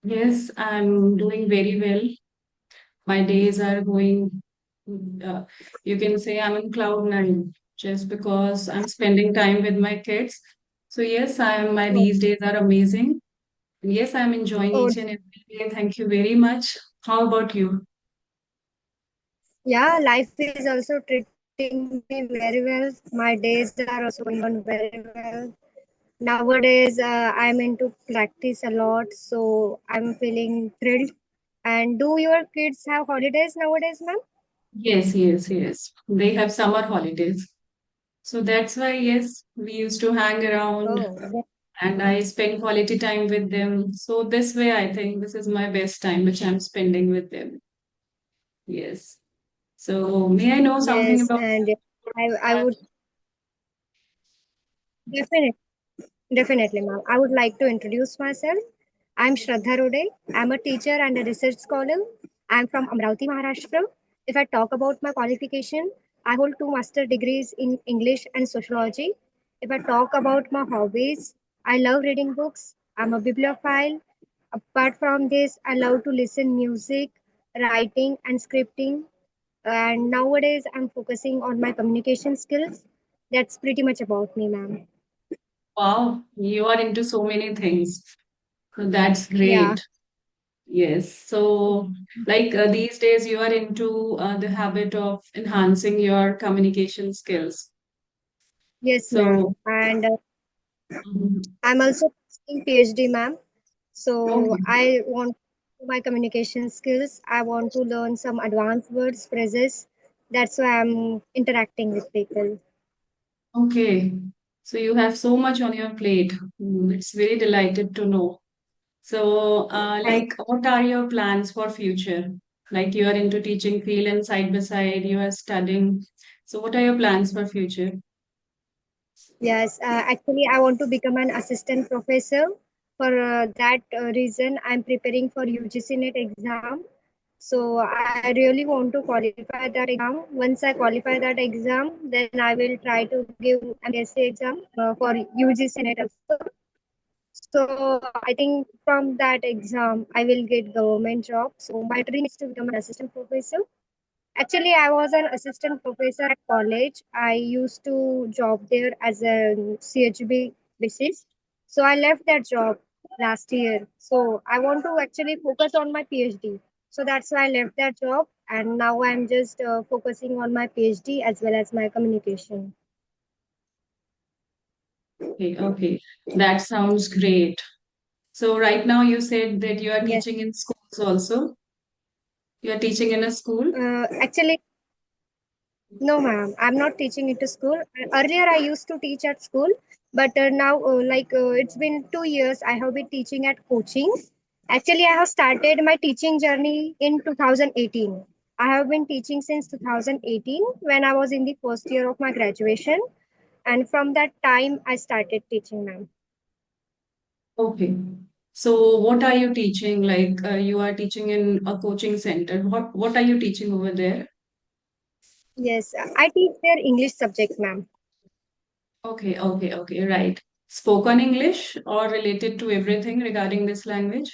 Yes, I'm doing very well. My days are going, uh, you can say I'm in cloud nine just because I'm spending time with my kids. So yes, Oh, these days are amazing. Yes, I'm enjoying oh, each and every day. Thank you very much. How about you? yeah, life is also treating me very well. My days are also going on very well. Nowadays, I'm into practice a lot, so I'm feeling thrilled. And do your kids have holidays nowadays, ma'am? Yes. They have summer holidays. So that's why, yes, we used to hang around Oh, and I spend quality time with them. So this way, I think this is my best time which I'm spending with them. Yes. So may I know something yes, about and I that? would definitely. Definitely, ma'am. I would like to introduce myself. I'm Shraddha Rode. I'm a teacher and a research scholar. I'm from Amravati, Maharashtra. If I talk about my qualification, I hold two master degrees in English and sociology. If I talk about my hobbies, I love reading books. I'm a bibliophile. Apart from this, I love to listen music, writing, and scripting. And nowadays, I'm focusing on my communication skills. That's pretty much about me, ma'am. Wow, you are into so many things. So that's Yeah. great. Yes. So, like these days, you are into the habit of enhancing your communication skills. Yes, ma'am. So, And mhm. I'm also pursuing PhD, ma'am. So Okay. I want my communication skills. I want to learn some advanced words, phrases. That's why I'm interacting with people. Okay. So you have so much on your plate. It's very delighted to know. So, Thank like, what are your plans for future? Like, you are into teaching field and side by side, you are studying. So, what are your plans for future? Yes, actually, I want to become an assistant professor. For that reason, I'm preparing for UGC NET exam. So I really want to qualify that exam. Once I qualify that exam, then I will try to give MSc exam for UGC NET also. So I think from that exam, I will get government job. So my dream is to become an assistant professor. Actually, I was an assistant professor at college. I used to job there as a CHB basis. So I left that job last year. So I want to actually focus on my PhD. So that's why I left that job, and now I'm just focusing on my PhD as well as my communication. Okay. That sounds great. So, right now, you said that you are Yes. teaching in schools also. You are teaching in a school. Actually, no, ma'am. I'm not teaching it to school. Earlier, I used to teach at school, but now, it's been 2 years. I have been teaching at coaching. Actually, I have started my teaching journey in 2018. I have been teaching since 2018 when I was in the first year of my graduation, and from that time, I started teaching, ma'am. Okay. So, what are you teaching? Like, you are teaching in a coaching center. What are you teaching over there? Yes, I teach their English subject, ma'am. Okay, right. Spoken English or related to everything regarding this language?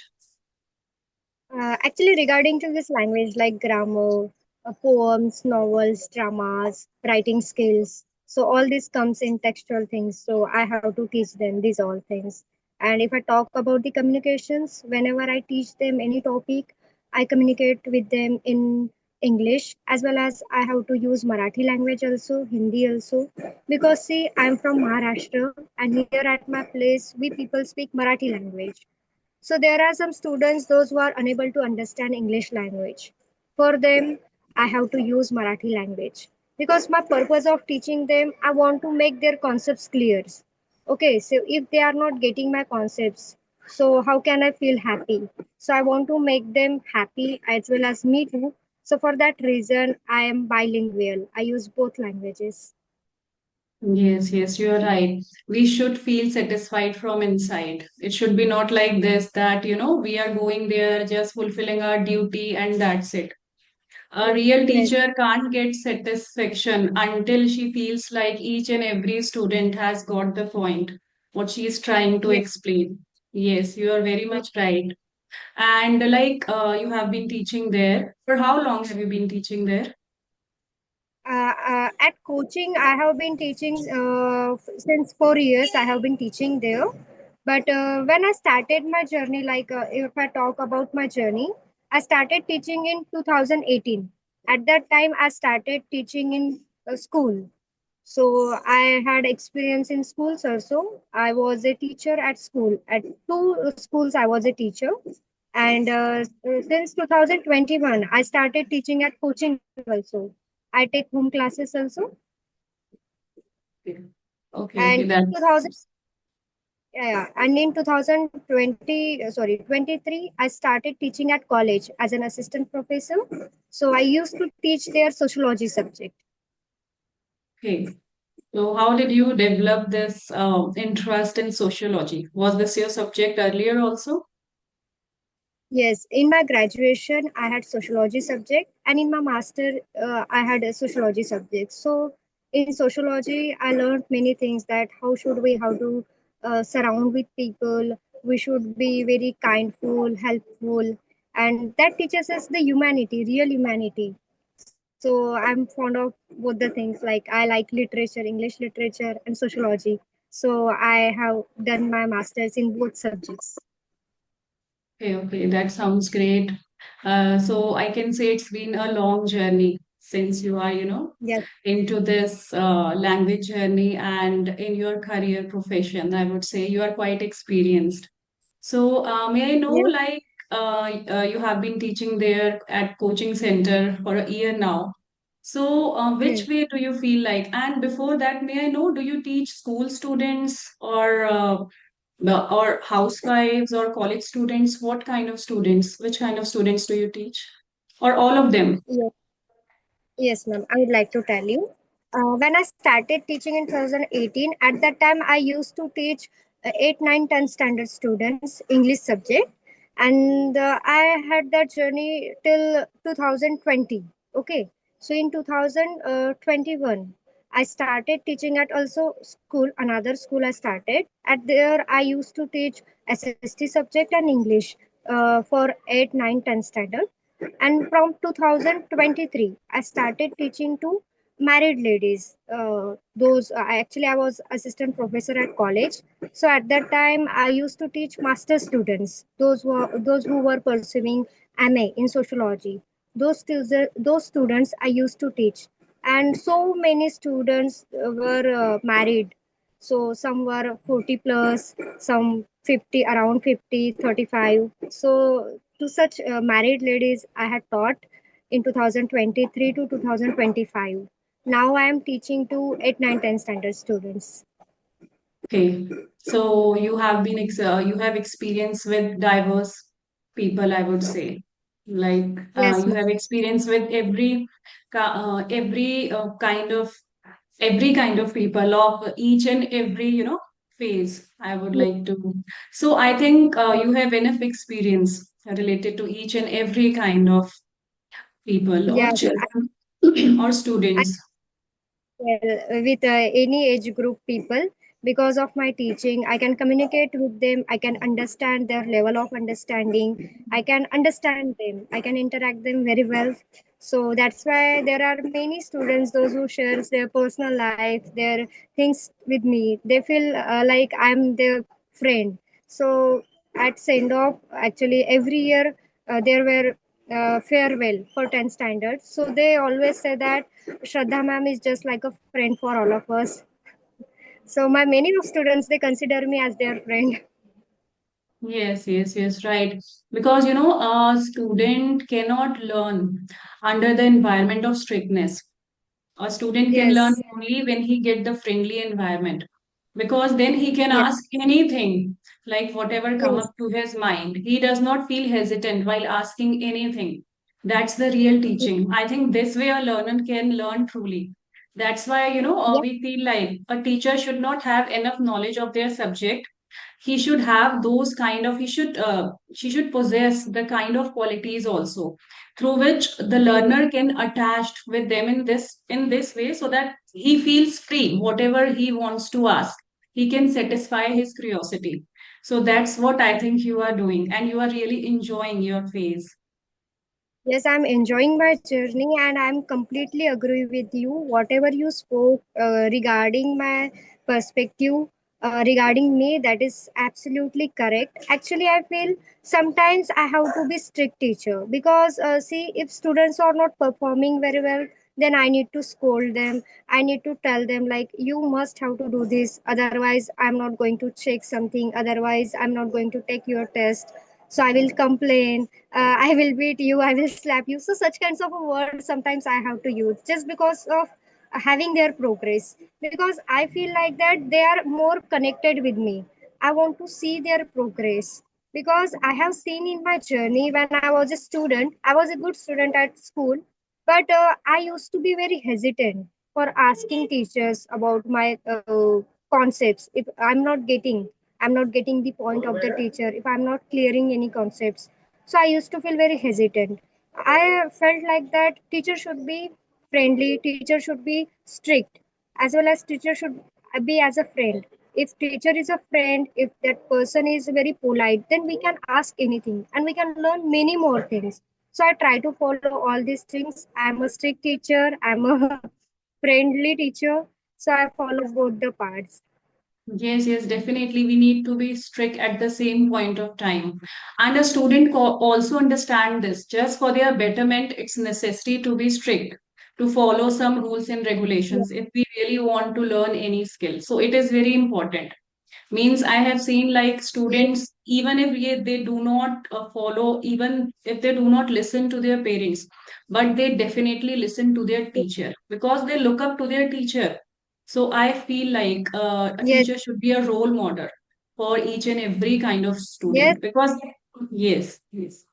Actually, regarding to this language, like grammar, poems, novels, dramas, writing skills. So all this comes in textual things. So I have to teach them these all things. And if I talk about the communications, whenever I teach them any topic, I communicate with them in English as well as I have to use Marathi language also, Hindi also. Because see, I'm from Maharashtra and here at my place, we people speak Marathi language. So there are some students, those who are unable to understand English language. For them, I have to use Marathi language because my purpose of teaching them, I want to make their concepts clear. Okay, so if they are not getting my concepts, so how can I feel happy? So I want to make them happy as well as me too. So for that reason, I am bilingual. I use both languages. Yes, you are right. We should feel satisfied from inside. It should be not like this that, we are going there just fulfilling our duty and that's it. A real Yes, teacher can't get satisfaction until she feels like each and every student has got the point, what she is trying to yes, explain. Yes, you are very yes. much right. And you have been teaching there. For how long have you been teaching there? At coaching, I have been teaching since 4 years. I have been teaching there. But when I started my journey, if I talk about my journey, I started teaching in 2018. At that time, I started teaching in school. So I had experience in schools also. I was a teacher at school. At two schools, I was a teacher. And since 2021, I started teaching at coaching also. I take home classes also. Okay, okay, And okay. in 2000, yeah, and in 2020, 23, I started teaching at college as an assistant professor. So I used to teach their sociology subject. okay. So, how did you develop this interest in sociology? Was this your subject earlier also? Yes, in my graduation, I had sociology subject, and in my master, I had a sociology subject. So, in sociology, I learned many things that how to surround with people. We should be very kindful, helpful, and that teaches us the humanity, real humanity. So, I'm fond of both the things. Like I like literature, English literature, and sociology. So, I have done my masters in both subjects. Okay, okay, that sounds great. So I can say it's been a long journey since you are, Yes, into this language journey and in your career profession. I would say you are quite experienced. So may I know, yes. you have been teaching there at coaching center for a year now. So Hmm. which way do you feel like? And before that, may I know, do you teach school students or housewives or college students? What kind of students? Which kind of students do you teach? Or all of them? Yes. Yes, ma'am. I would like to tell you. When I started teaching in 2018, at that time I used to teach 8, 9, 10 standard students English subject, and I had that journey till 2020. Okay, so in 2021, I started teaching at also school, another school I started. At there, I used to teach SST subject and English for 8, 9, 10 standard. And from 2023, I started teaching to married ladies. Those actually I was assistant professor at college. So at that time, I used to teach master students, those who were pursuing MA in sociology. Those students I used to teach, and so many students were married. So some were 40 plus, some 50, around 50, 35. So to such married ladies I had taught in 2023 to 2025. Now I am teaching to 8, 9, 10 standard students. Okay. So you have experience with diverse people, I would say. Yes, You ma'am. have experience with every kind of people of each and every, phase. I would Ye- like to. So I think you have enough experience related to each and every kind of people or Yes, children or students. well, with any age group people, because of my teaching I can communicate with them, I can understand their level of understanding, I can understand them, I can interact them very well. So that's why there are many students those who shares their personal life, their things with me. They feel like I'm their friend. So at send off, actually every year there were farewell for 10 standards. So they always say that Shraddha ma'am is just like a friend for all of us. So my many of students they consider me as their friend. Yes, yes, yes, right. Because a student cannot learn under the environment of strictness. A student can learn Yes, only when he get the friendly environment, because then he can yes, ask anything, like whatever come yes, up to his mind. He does not feel hesitant while asking anything. That's the real teaching. I think this way a learner can learn truly. That's why yeah, we feel like a teacher should not have enough knowledge of their subject. He should have those kind of, he should she should possess the kind of qualities also, through which the yes, learner can attach with them in this way, so that he feels free whatever he wants to ask, he can satisfy his curiosity. So that's what I think you are doing, and you are really enjoying your phase. Yes, I'm enjoying my journey and I'm completely agree with you. Whatever you spoke regarding my perspective, regarding me, that is absolutely correct. Actually, I feel sometimes I have to be strict teacher because see, if students are not performing very well, then I need to scold them. I need to tell them like you must have to do this. Otherwise, I'm not going to check something. Otherwise, I'm not going to take your test. So I will complain, I will beat you, I will slap you. So such kinds of words sometimes I have to use just because of having their progress. Because I feel like that they are more connected with me. I want to see their progress because I have seen in my journey when I was a student, I was a good student at school, but I used to be very hesitant for asking teachers about my concepts. If I'm not getting the point of the teacher, if I'm not clearing any concepts, so I used to feel very hesitant. I felt like that teacher should be friendly, teacher should be strict, as well as teacher should be as a friend. If teacher is a friend, if that person is very polite, then we can ask anything and we can learn many more things. So I try to follow all these things. I'm a strict teacher, I'm a friendly teacher, so I follow both the parts. Yes, yes, definitely. We need to be strict at the same point of time. And a student also understand this. Just for their betterment, it's necessary to be strict, to follow some rules and Yeah. regulations if we really want to learn any skill. So it is very important. Means I have seen like Yes, students, even if they do not follow, even if they do not listen to their parents, but they definitely listen to their teacher because they look up to their teacher. So I feel like a yes, teacher should be a role model for each and every kind of yes. student because yes, yes.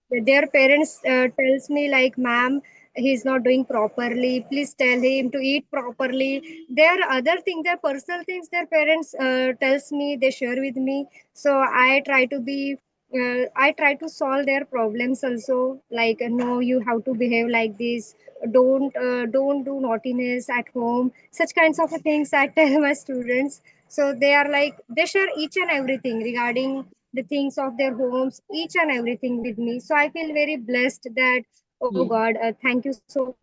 Their parents tells me like, ma'am, he's not doing properly, please tell him to eat properly. There are other things, their personal things their parents tells me, they share with me. So I try to solve their problems also, like no, you have to behave like this, don't do naughtiness at home, such kinds of things I tell my students. So they are like, they share each and everything regarding the things of their homes, each and everything with me. So I feel very blessed that, oh Yes. God, thank you so much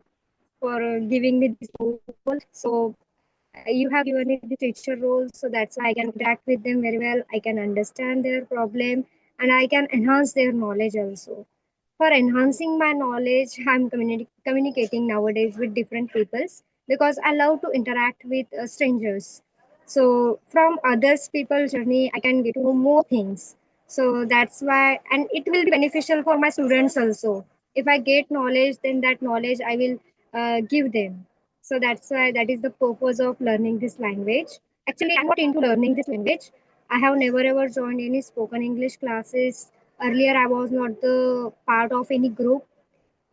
for giving me this role. So you have given me this teacher role, so that's why I can interact with them very well. I can understand their problem and I can enhance their knowledge also. For enhancing my knowledge, I'm communicating nowadays with different peoples because I love to interact with strangers. So from others people's journey, I can get to know more things. So that's why, and it will be beneficial for my students also. If I get knowledge, then that knowledge I will give them. So that's why that is the purpose of learning this language. Actually, I'm not into learning this language. I have never ever joined any spoken English classes. Earlier, I was not the part of any group.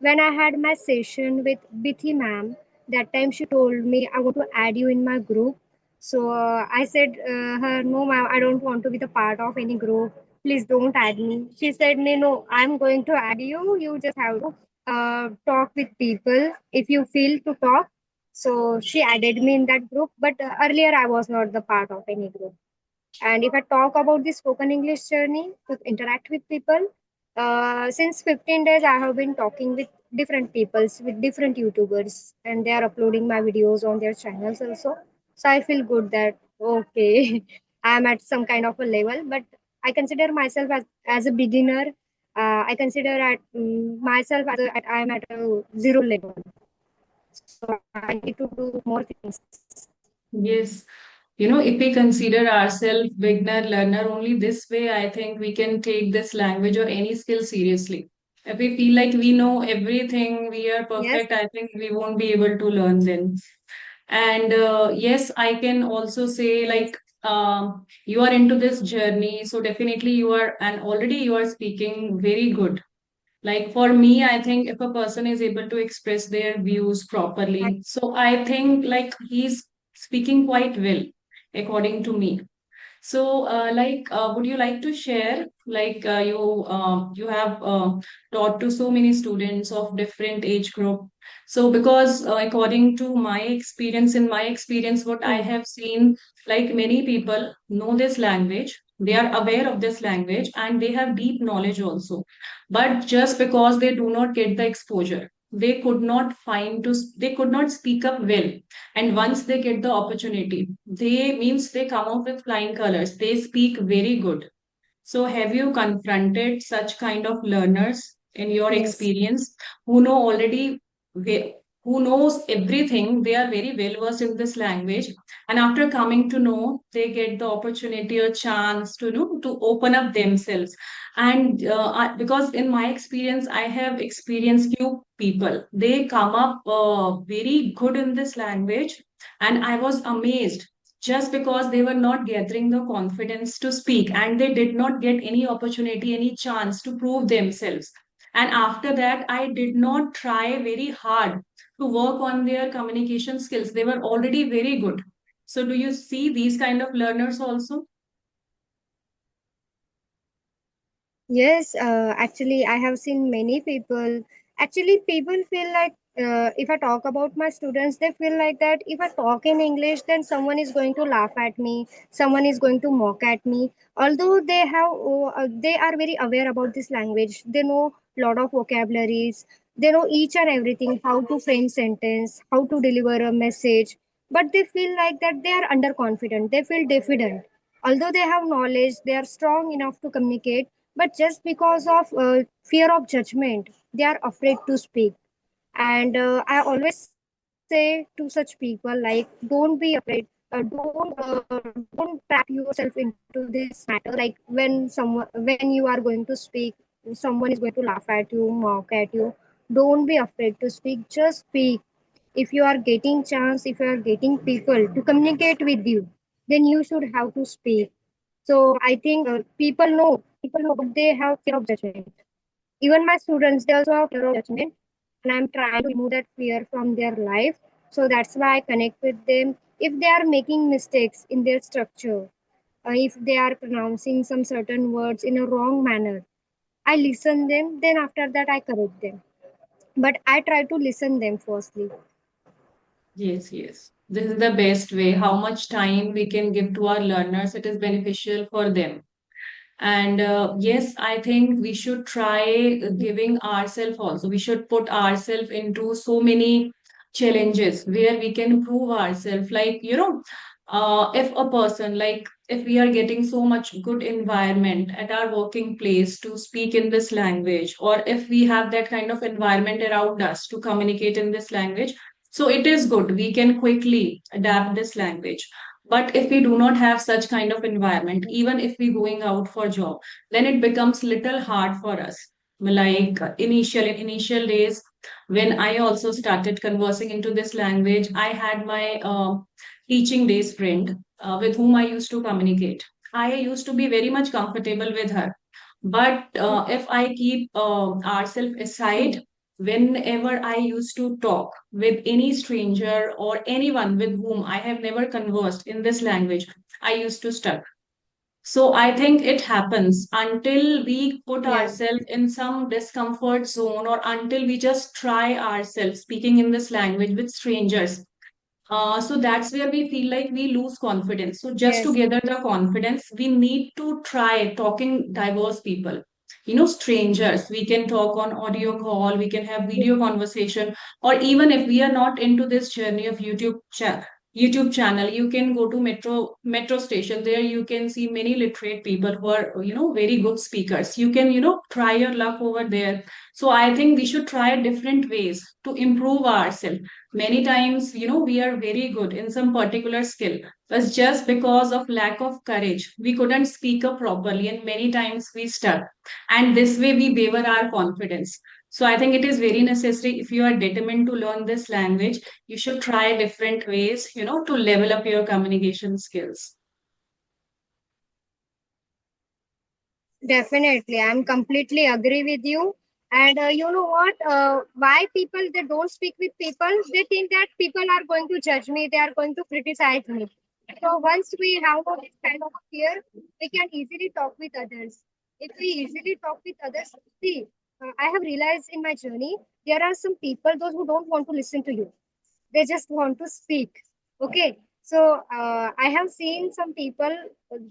When I had my session with Bithi ma'am, that time she told me, I want to add you in my group. So I said her, no ma'am, I don't want to be the part of any group. Please don't add me. She said me, no, I'm going to add you. You just have to talk with people if you feel to talk. So she added me in that group. But earlier I was not the part of any group. And if I talk about the spoken English journey to interact with people, since 15 days I have been talking with different peoples, with different YouTubers, and they are uploading my videos on their channels also. So I feel good that okay, I am at some kind of a level, but I consider myself as a beginner. I consider myself as I am at a zero level. So I need to do more things. Yes. If we consider ourselves beginner learner only this way, I think we can take this language or any skill seriously. If we feel like we know everything, we are Yes, perfect, I think we won't be able to learn then. And yes, I can also say like you are into this journey, so definitely you are, and already you are speaking very good. Like for me, I think if a person is able to express their views properly, so I think like he's speaking quite well, according to me. So, would you like to share, you have taught to so many students of different age group. So, because according to my experience, what I Hmm. have seen, like many people know this language, they are aware of this language, and they have deep knowledge also. But just because they do not get the exposure, they could not speak up well, and once they get the opportunity, they come out with flying colors. They speak very good. So have you confronted such kind of learners in your Yes. experience, who know already, ve- who knows everything, they are very well versed in this language, and after coming to know, they get the opportunity or chance to know to open up themselves. And because in my experience, I have experienced few people, they come up very good in this language, and I was amazed just because they were not gathering the confidence to speak, and they did not get any opportunity, any chance to prove themselves. And after that, I did not try very hard to work on their communication skills. They were already very good. So, do you see these kind of learners also? Yes, actually, I have seen many people. Actually, people feel like if I talk about my students, they feel like that if I talk in English, then someone is going to laugh at me, someone is going to mock at me. Although they are very aware about this language. They know lot of vocabularies. They know each and everything, how to frame sentence, how to deliver a message. But they feel like that they are underconfident. They feel diffident. Although they have knowledge, they are strong enough to communicate, but just because of fear of judgment, they are afraid to speak. And I always say to such people, like, don't be afraid. Don't trap yourself into this matter. Like when you are going to speak, someone is going to laugh at you, mock at you. Don't be afraid to speak. Just speak. If you are getting chance, if you are getting people to communicate with you, then you should have to speak. So I think people know, but they have fear of judgment. Even my students, they also have fear of judgment, and I'm trying to remove that fear from their life. So that's why I connect with them. If they are making mistakes in their structure, if they are pronouncing some certain words in a wrong manner, I listen them. Then after that, I correct them. But I try to listen them firstly. Yes, yes. This is the best way. How much time we can give to our learners, it is beneficial for them. And yes, I think we should try giving ourselves also. We should put ourselves into so many challenges where we can prove ourselves. If a person, like if we are getting so much good environment at our working place to speak in this language, or if we have that kind of environment around us to communicate in this language, so it is good. We can quickly adapt this language. But if we do not have such kind of environment, even if we going out for job, then it becomes little hard for us. Like in initial days, when I also started conversing into this language, I had my teaching days friend with whom I used to communicate. I used to be very much comfortable with her. But if I keep ourselves aside, whenever I used to talk with any stranger or anyone with whom I have never conversed in this language, I used to stuck. So I think it happens until we put Yeah. ourselves in some discomfort zone, or until we just try ourselves speaking in this language with strangers. So that's where we feel like we lose confidence. So just to Yes. gather the confidence, we need to try talking diverse people. Strangers. We can talk on audio call, we can have video conversation, or even if we are not into this journey of YouTube channel, you can go to metro station. There you can see many literate people who are very good speakers. You can try your luck over there. So I think we should try different ways to improve ourselves. Many times we are very good in some particular skill, but just because of lack of courage we couldn't speak up properly, and many times we stuck, and this way we waver our confidence. So I think it is very necessary, if you are determined to learn this language, you should try different ways to level up your communication skills. Definitely, I'm completely agree with you. And you know what? Why people they don't speak with people? They think that people are going to judge me. They are going to criticize me. So once we have this kind of fear, we can easily talk with others. If we easily talk with others, see, I have realized in my journey, there are some people, those who don't want to listen to you. They just want to speak. Okay. So I have seen some people,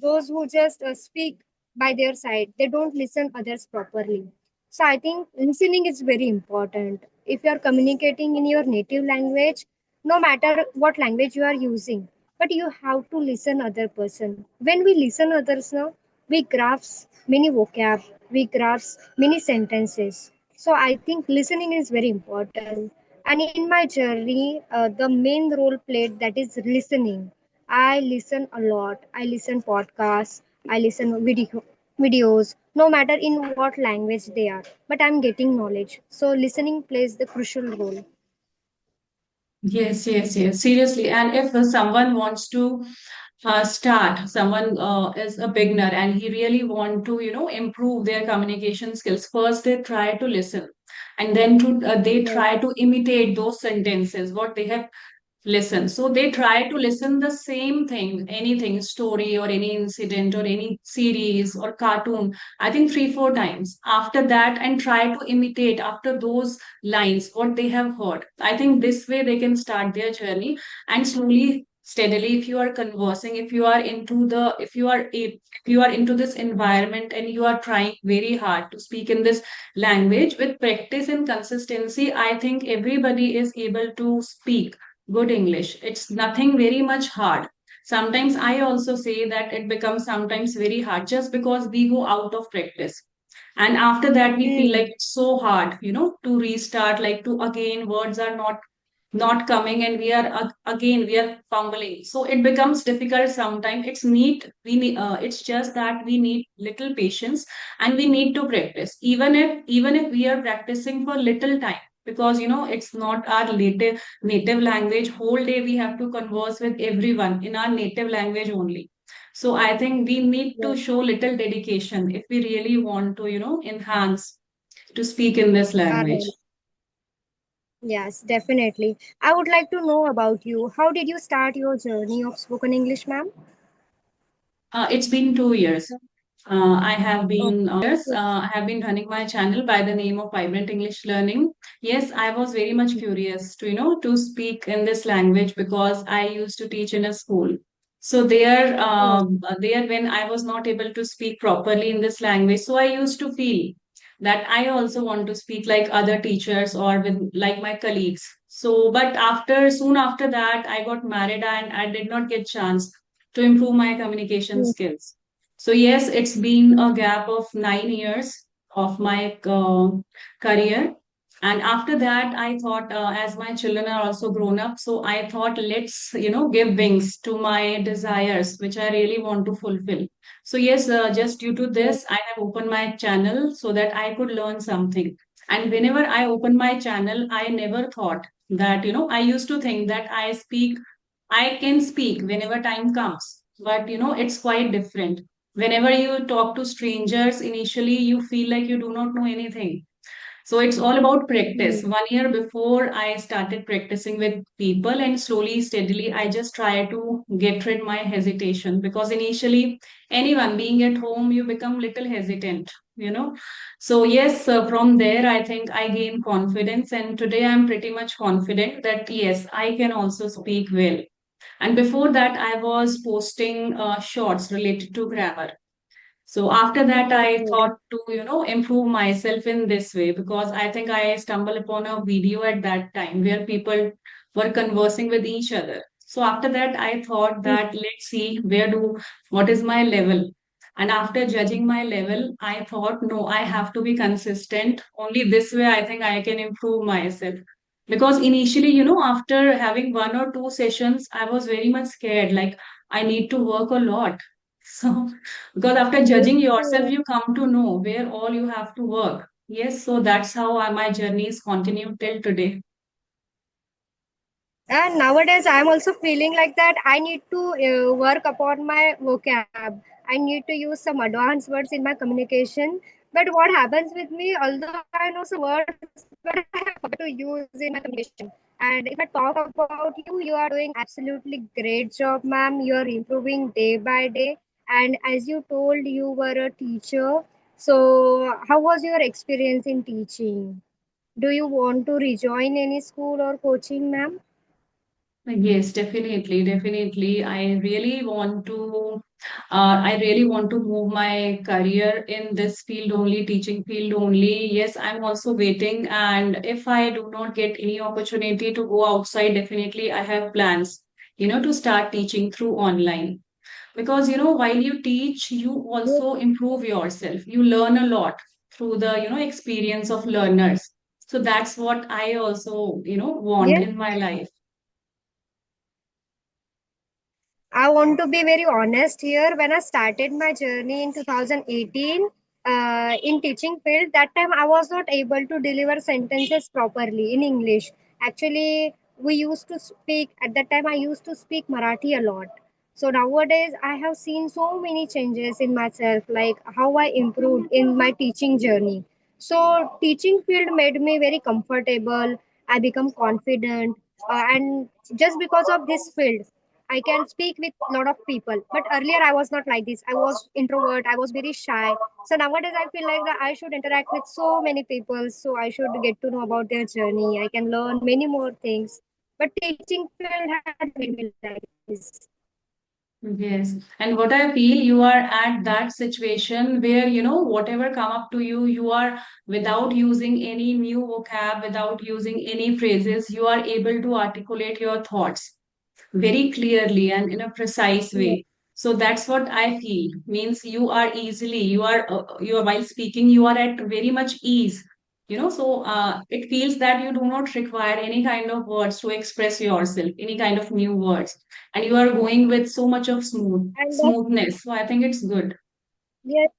those who just speak by their side, they don't listen others properly. So I think listening is very important. If you are communicating in your native language, no matter what language you are using, but you have to listen other person. When we listen others now, we grasp many vocab, we grasp many sentences. So I think listening is very important. And in my journey, the main role played, that is listening. I listen a lot. I listen podcasts, I listen videos, no matter in what language they are, but I'm getting knowledge. So listening plays the crucial role. Yes, yes, yes. Seriously. And if someone wants to start, someone is a beginner and he really want to, improve their communication skills, first they try to listen, and then they Yes, try to imitate those sentences, what they have listen. So they try to listen the same thing, anything, story or any incident or any series or cartoon, I think 3 4 times after that, and try to imitate after those lines what they have heard. I think this way they can start their journey. And slowly steadily, if you are conversing, if you are into the if you are into this environment and you are trying very hard to speak in this language with practice and consistency, I think everybody is able to speak good English. It's nothing very much hard. Sometimes I also say that it becomes sometimes very hard just because we go out of practice. And after that, we feel like mm, it's so hard, to restart, like to again, words are not coming and we are again we are fumbling, so it becomes difficult sometimes. It's just that we need little patience, and we need to practice, even if we are practicing for little time, because it's not our native language. Whole day we have to converse with everyone in our native language only. So I think we need to yes, show little dedication if we really want to enhance to speak in this are language. right. Yes, definitely. I would like to know about you. How did you start your journey of spoken English, ma'am? It's been 2 years. Okay. I have been running my channel by the name of Vibrant English Learning. Yes, I was very much curious to to speak in this language because I used to teach in a school. So Oh, there when I was not able to speak properly in this language, so I used to feel that I also want to speak like other teachers or with like my colleagues. So, but soon after that, I got married and I did not get chance to improve my communication mm, skills. So yes, it's been a gap of 9 years of my career. And after that, I thought, as my children are also grown up, so I thought, let's, give wings to my desires, which I really want to fulfill. So yes, just due to yes, this, I have opened my channel so that I could learn something. And whenever I open my channel, I never thought that, I used to think that I can speak whenever time comes, but it's quite different. Whenever you talk to strangers, initially you feel like you do not know anything. So it's all about practice. mm, 1 year before I started practicing with people, and slowly, steadily, I just try to get rid my hesitation, because initially, anyone being at home, you become little hesitant. So yes, from there, I think I gain confidence, and today I'm pretty much confident that yes, I can also speak well. And before that, I was posting shorts related to grammar. So after that, I okay. thought to, improve myself in this way, because I think I stumbled upon a video at that time where people were conversing with each other. So after that, I thought Mm, that let's see what is my level. And after judging my level, I thought, no, I have to be consistent. Only this way, I think I can improve myself. Because initially, after having 1 or 2 sessions, I was very much scared. Like, I need to work a lot. So, because after judging yourself, okay. you come to know where all you have to work. Yes, so that's how my journey is continued till today. And nowadays, I'm also feeling like that. I need to work upon my vocab. I need to use some advanced words in my communication. But what happens with me, although I know some words, but I have forgot to use in my communication. And if I talk about you, you are doing absolutely great job, ma'am. You are improving day by day. And as you told, you were a teacher. So, how was your experience in teaching? Do you want to rejoin any school or coaching, ma'am? Yes, definitely, definitely. I really want to move my career in this field only, teaching field only. Yes, I'm also waiting, and if I do not get any opportunity to go outside, definitely I have plans, to start teaching through online. Because, while you teach, you Yes, also improve yourself. You learn a lot through the, experience of learners. So that's what I also, want yes. in my life. I want to be very honest here. When I started my journey in 2018 in teaching field, that time I was not able to deliver sentences properly in English. Actually, we used to speak at that time. I used to speak Marathi a lot. So nowadays, I have seen so many changes in myself, like how I improved in my teaching journey. So teaching field made me very comfortable. I become confident, and just because of this field I can speak with a lot of people. But earlier I was not like this. I was introvert. I was very shy. So nowadays I feel like that I should interact with so many people. So I should get to know about their journey. I can learn many more things. But teaching field had made me like this. Yes. And what I feel, you are at that situation where, whatever come up to you, you are without using any new vocab, without using any phrases, you are able to articulate your thoughts very clearly and in a precise Yes. way. So that's what I feel. Means you are while speaking, you are at very much ease. So it feels that you do not require any kind of words to express yourself, any kind of new words, and you are going with so much of And that, smoothness. So I think it's good. yes,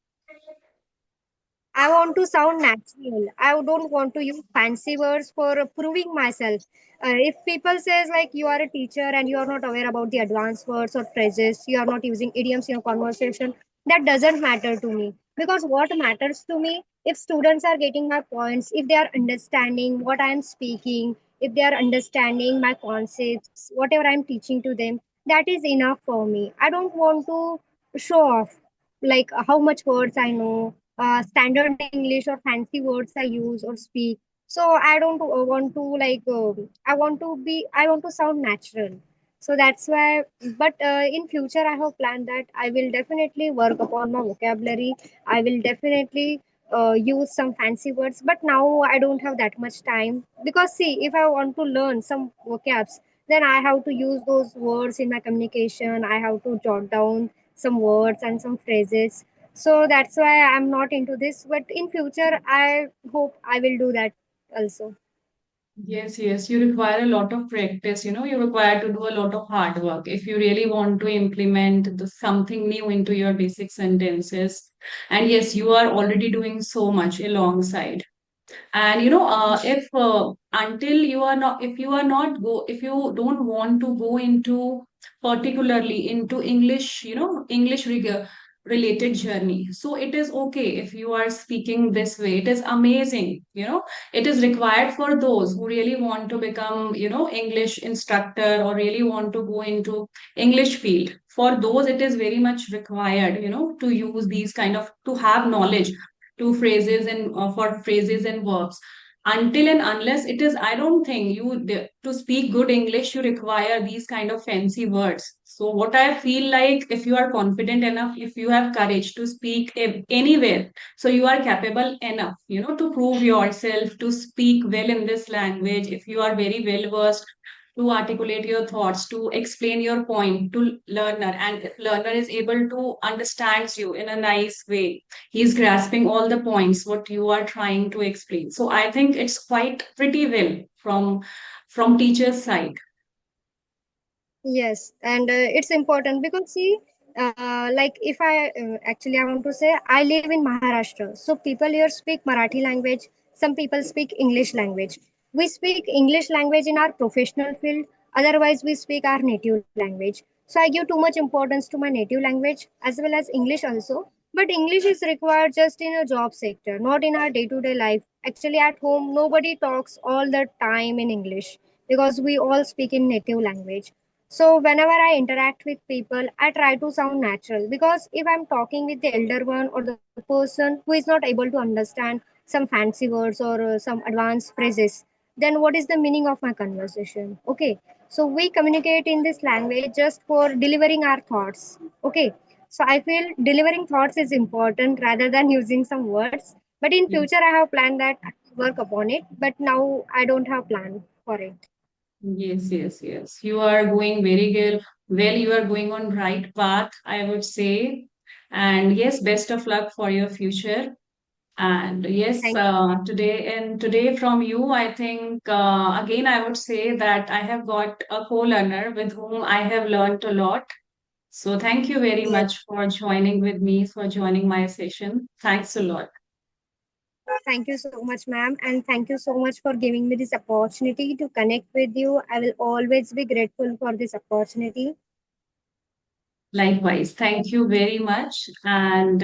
I want to sound natural. I don't want to use fancy words for proving myself. If people says like you are a teacher and you are not aware about the advanced words or phrases, you are not using idioms in your conversation, that doesn't matter to me. Because what matters to me, if students are getting my points, if they are understanding what I am speaking, if they are understanding my concepts, whatever I am teaching to them, that is enough for me. I don't want to show off like how much words I know, standard English or fancy words I use or speak. So I don't want to like I want to sound natural. So that's why. But in future, I have planned that I will definitely work upon my vocabulary. I will definitely use some fancy words. But now I don't have that much time because see, if I want to learn some vocabs, then I have to use those words in my communication. I have to jot down some words and some phrases, so that's why I'm not into this, but in future I hope I will do that also. Yes, yes, you require a lot of practice. You require to do a lot of hard work if you really want to implement something new into your basic sentences. And yes, you are already doing so much alongside. And if until you are not if you are not go if you don't want to go into particularly into English, English related journey, so it is okay if you are speaking this way. It is amazing. It is required for those who really want to become, English instructor or really want to go into English field. For those, it is very much required, to use these kind of to have knowledge to phrases and for phrases and verbs. Until and unless it is, I don't think to speak good English, you require these kind of fancy words. So what I feel like, if you are confident enough, if you have courage to speak anywhere, so you are capable enough, to prove yourself, to speak well in this language. If you are very well versed to articulate your thoughts, to explain your point to learner, and if learner is able to understands you in a nice way, he's grasping all the points what you are trying to explain. So I think it's quite pretty well from teacher's side. Yes, and it's important because see, like if I actually I want to say I live in Maharashtra, so people here speak Marathi language. Some people speak English language. We speak English language in our professional field. Otherwise, we speak our native language. So I give too much importance to my native language as well as English also. But English is required just in a job sector, not in our day to day life. Actually, at home, nobody talks all the time in English because we all speak in native language. So, whenever I interact with people, I try to sound natural because if I'm talking with the elder one or the person who is not able to understand some fancy words or some advanced phrases, then what is the meaning of my conversation? Okay, so we communicate in this language just for delivering our thoughts. Okay, so I feel delivering thoughts is important rather than using some words. But in future, I have planned that I will work upon it. But now I don't have plan for it. Yes, yes, yes. You are going very good. Well, you are going on right path, I would say. And yes, best of luck for your future. And yes, Thank today from you, I think again I would say that I have got a co-learner with whom I have learned a lot. So thank you very yes, much for joining with me, for joining my session. Thanks a lot. thank you so much, ma'am, and thank you so much for giving me this opportunity to connect with you. I will always be grateful for this opportunity. Likewise, thank you very much. And